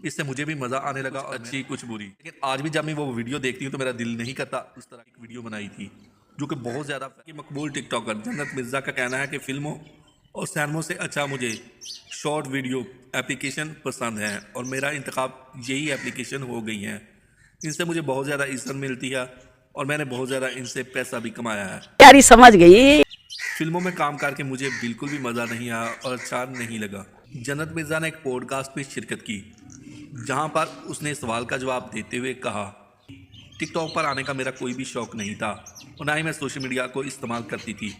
इससे मुझे भी मज़ा आने लगा, और अच्छी कुछ बुरी। लेकिन आज भी जब मैं वो वीडियो देखती हूँ तो मेरा दिल नहीं करता उस तरह की वीडियो बनाई थी, जो कि बहुत ज़्यादा मकबूल टिकटॉकर जन्नत मिर्ज़ा का कहना है कि फ़िल्मों और सिनेमों से अच्छा मुझे शॉर्ट वीडियो एप्लीकेशन पसंद है, और मेरा इंतखाब यही एप्लीकेशन हो गई है। इनसे मुझे बहुत ज़्यादा इज़्ज़त मिलती है और मैंने बहुत ज़्यादा इनसे पैसा भी कमाया है। यारी समझ गई। फिल्मों में काम करके मुझे बिल्कुल भी मज़ा नहीं आया और अच्छा नहीं लगा। जन्नत मिर्ज़ा ने एक पॉडकास्ट में शिरकत की, जहां पर उसने सवाल का जवाब देते हुए कहा, टिकटॉक पर आने का मेरा कोई भी शौक़ नहीं था और ना ही मैं सोशल मीडिया को इस्तेमाल करती थी।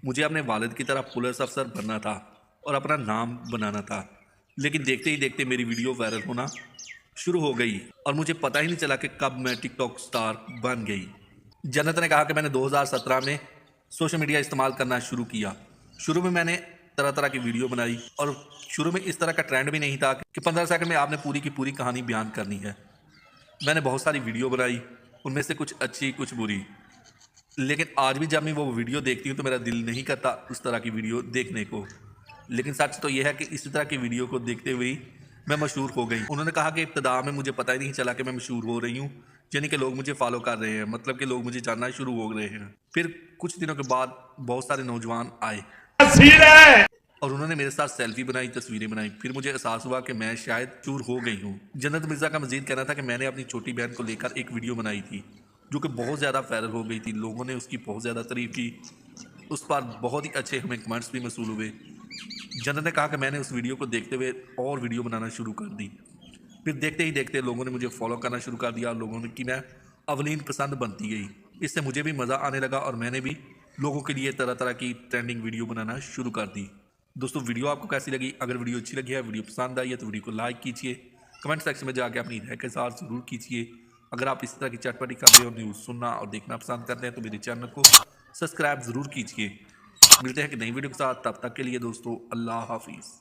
मुझे अपने वालिद की तरह पुलिस अफसर बनना था और अपना नाम बनाना था। लेकिन देखते ही देखते मेरी वीडियो वायरल होना शुरू हो गई और मुझे पता ही नहीं चला कि कब मैं टिकटॉक स्टार बन गई। जन्नत ने कहा कि मैंने 2017 में सोशल मीडिया इस्तेमाल करना शुरू किया। शुरू में मैंने तरह तरह की वीडियो बनाई और शुरू में इस तरह का ट्रेंड भी नहीं था कि 15 सेकंड में आपने पूरी की पूरी कहानी बयान करनी है। मैंने बहुत सारी वीडियो बनाई, उनमें से कुछ अच्छी कुछ बुरी। लेकिन आज भी जब मैं वो वीडियो देखती हूँ तो मेरा दिल नहीं करता उस तरह की वीडियो देखने को। लेकिन सच तो यह है कि इसी तरह की वीडियो को देखते हुए ही मैं मशहूर हो गई। उन्होंने कहा कि इब्तदा में मुझे पता ही नहीं चला कि मैं मशहूर हो रही हूँ, यानी कि लोग मुझे फॉलो कर रहे हैं, मतलब कि लोग मुझे जानना शुरू हो गए हैं। फिर कुछ दिनों के बाद बहुत सारे नौजवान आए और उन्होंने मेरे साथ सेल्फी बनाई, तस्वीरें बनाई। फिर मुझे एहसास हुआ कि मैं शायद चूर हो गई हूँ। जन्नत मिर्ज़ा का मजीद कहना था कि मैंने अपनी छोटी बहन को लेकर एक वीडियो बनाई थी, जो कि बहुत ज़्यादा वायरल हो गई थी। लोगों ने उसकी बहुत ज़्यादा तारीफ की, उस पर बहुत ही अच्छे हमें कमेंट्स भी मसूल हुए। जन्नत ने कहा कि मैंने उस वीडियो को देखते हुए और वीडियो बनाना शुरू कर दी। फिर देखते ही देखते लोगों ने मुझे फॉलो करना शुरू कर दिया और लोगों ने कि मैं अवलीन पसंद बनती गई। इससे मुझे भी मज़ा आने लगा और मैंने भी लोगों के लिए तरह तरह की ट्रेंडिंग वीडियो बनाना शुरू कर दी। दोस्तों, वीडियो आपको कैसी लगी? अगर वीडियो अच्छी लगी है, वीडियो पसंद आई है तो वीडियो को लाइक कीजिए, कमेंट सेक्शन में जाके अपनी राय के साथ ज़रूर कीजिए। अगर आप इस तरह की चटपटी खबरें और न्यूज़ सुनना और देखना पसंद करते हैं तो मेरे चैनल को सब्सक्राइब ज़रूर कीजिए। मिलते हैं कि नई वीडियो के साथ, तब तक के लिए दोस्तों अल्लाह हाफिज़।